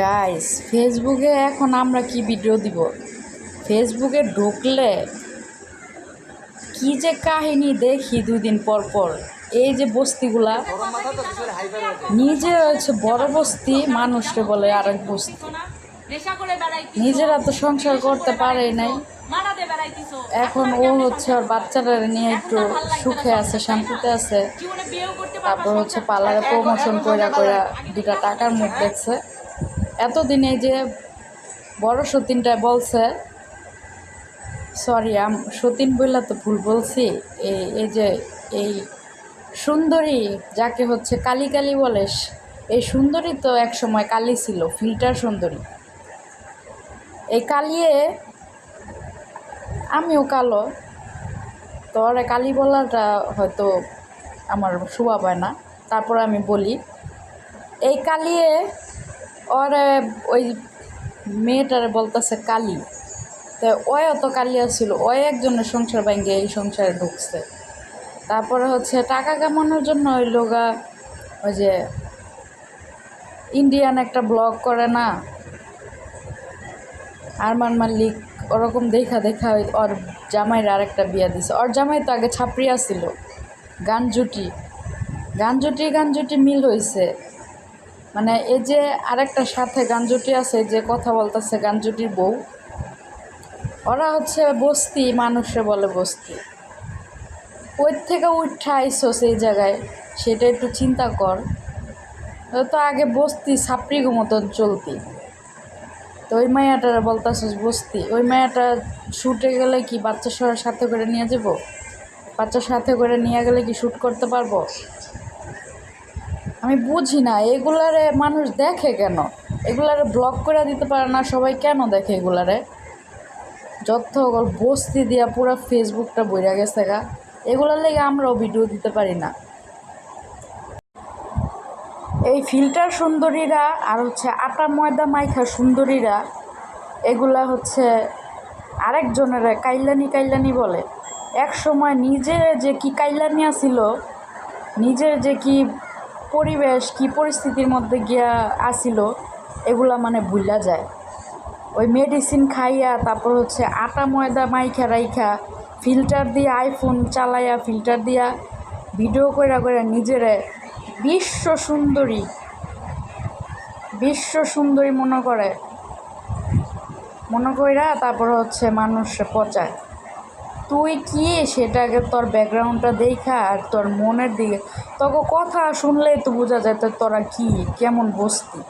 Guys, ফেসবুকে এখন আমরা কি ভিডিও দিব? ফেসবুকে ঢুকলে কি যে কাহিনী দেখি 2 দিন পর পর। এই যে বস্তিগুলা নিজে হচ্ছে বড় বস্তি, মানুষকে বলে আরেক বস্তি। নিজেরা তো সংসার করতে পারেই নাই, এখন ও হচ্ছে ওর বাচ্চারা নিয়ে একটু সুখে আছে, শান্তিতে আছে। তারপর হচ্ছে পার্লারে প্রমোশন কইরা 2টা টাকার মুখ দেখছে। এতদিনে যে বড় সতীনটা বলছে, সরি সতীন বললা তো ভুল বলছি, এই যে এই সুন্দরী যাকে হচ্ছে কালী কালী বলে, এই সুন্দরী তো এক সময় কালী ছিল, ফিল্টার সুন্দরী। এই কালিয়ে আমিও কালো, তো ওরা কালী বলাটা হয়তো আমার শোভা পায় না, তারপর আমি বলি এই কালিয়ে ওরা ওই মেয়েটারে বলতেছে কালী। তো ওয়ও তো কালিয়া ছিল, ওই একজনের সংসার ভাঙ্গে এই সংসারে ঢুকছে। তারপরে হচ্ছে টাকা কামানোর জন্য ওই লোগা ওই যে ইন্ডিয়ান একটা ব্লগ করে না, আরমান মালিক, ওরকম দেখা দেখা ওর জামাইয়ের আরেকটা বিয়া দিছে। ওর জামাই তো আগে ছাপড়িয়া ছিল, গানজুটি মিল হয়েছে। মানে এই যে আরেকটা সাথে গানজুটি আছে, যে কথা বলতেছে গানজুটির বউ, ওরা হচ্ছে বস্তি, মানুষে বলে বস্তি। ওই থেকে উঠা আইসো সেই জায়গায়, সেটা একটু চিন্তা কর। তো আগে বস্তি ছাপড়িগো মতন চলতি, তো ওই মায়াটারা বলতেছিস বস্তি। ওই মায়াটা শুটে গেলে কি বাচ্চার সাথে করে নিয়ে যাব? বাচ্চার সাথে করে নিয়ে গেলে কি শ্যুট করতে পারবো? আমি বুঝি না এগুলারে মানুষ দেখে কেন, এগুলারে ব্লক করে দিতে পারে না সবাই, কেন দেখে এগুলারে? যত বস্তি দিয়া পুরো ফেসবুকটা বইরা গেছে গা, এগুলার লেগে আমরাও ভিডিও দিতে পারি না। এই ফিল্টার সুন্দরীরা আর হচ্ছে আটা ময়দা মাইখা সুন্দরীরা, এগুলা হচ্ছে আরেকজনের কাইলানি বলে। এক সময় নিজে যে কি কাইলানি আসিল, নিজের যে কি পরিবেশ, কি পরিস্থিতির মধ্যে গিয়া আসিল, এগুলা মানে ভুলা যায়। ওই মেডিসিন খাইয়া, তারপর হচ্ছে আটা ময়দা মাইখা রাইখা, ফিল্টার দিয়ে আইফোন চালাইয়া, ফিল্টার দিয়া ভিডিও কইরা নিজেরে বিশ্ব সুন্দরী মনে কইরা তারপর হচ্ছে মানুষ পচায়। তুই কি সেটাকে তোর ব্যাকগ্রাউন্ডটা দেখা আর তোর মনের দিকে, তোকে কথা শুনলেই তো বোঝা যায় তো তোরা কি কেমন বস্তি।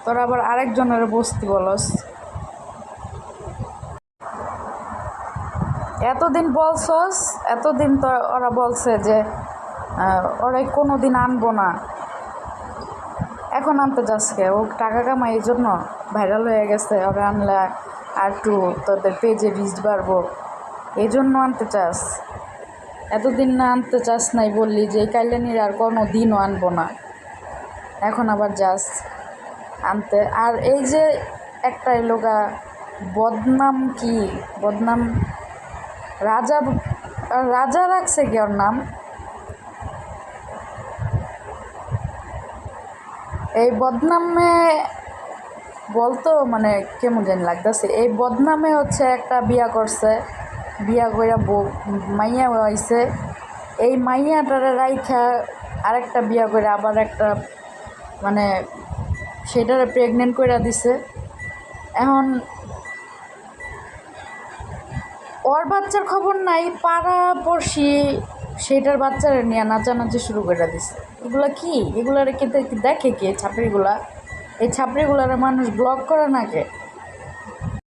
তোরা আবার আরেকজনের বস্তি বলস। এতদিন বলছস, এতদিন তো ওরা বলছে যে ওরা কোনো দিন আনবো না, এখন আনতে যাচ্ছে। ও টাকা কামাই, এই জন্য ভাইরাল হয়ে গেছে। ওরা আনলে আর একটু তোদের পেজে রিচ বাড়বো, এই জন্য আনতে চাস। এতদিন না আনতে চাস নাই, বললি যে এই কাইলানির আর কোনো দিনও আনবো না, এখন আবার যাস আনতে। আর এই যে একটা লোগা বদনাম রাজা রাখছে কি ওর নাম? এই বদনামে বলতো মানে কেমন জানি লাগতেছে। এই বদনামে হচ্ছে একটা বিয়া করছে, বিয়া কইরা মাইয়া হয়েছে। এই মাইয়াটারে রাইখা আরেকটা বিয়া করে আবার একটা মানে সেটারে প্রেগনেন্ট কইরা দিছে। এখন ওর বাচ্চার খবর নাই, পাড়াপড়শি সেটার বাচ্চারা নিয়ে নাচানাচি শুরু করে দিছে। এগুলা কি? এগুলারে কে দেখে কে? ছাপড়িগুলা, এই ছাপড়িগুলারে মানুষ ব্লক করে না কে?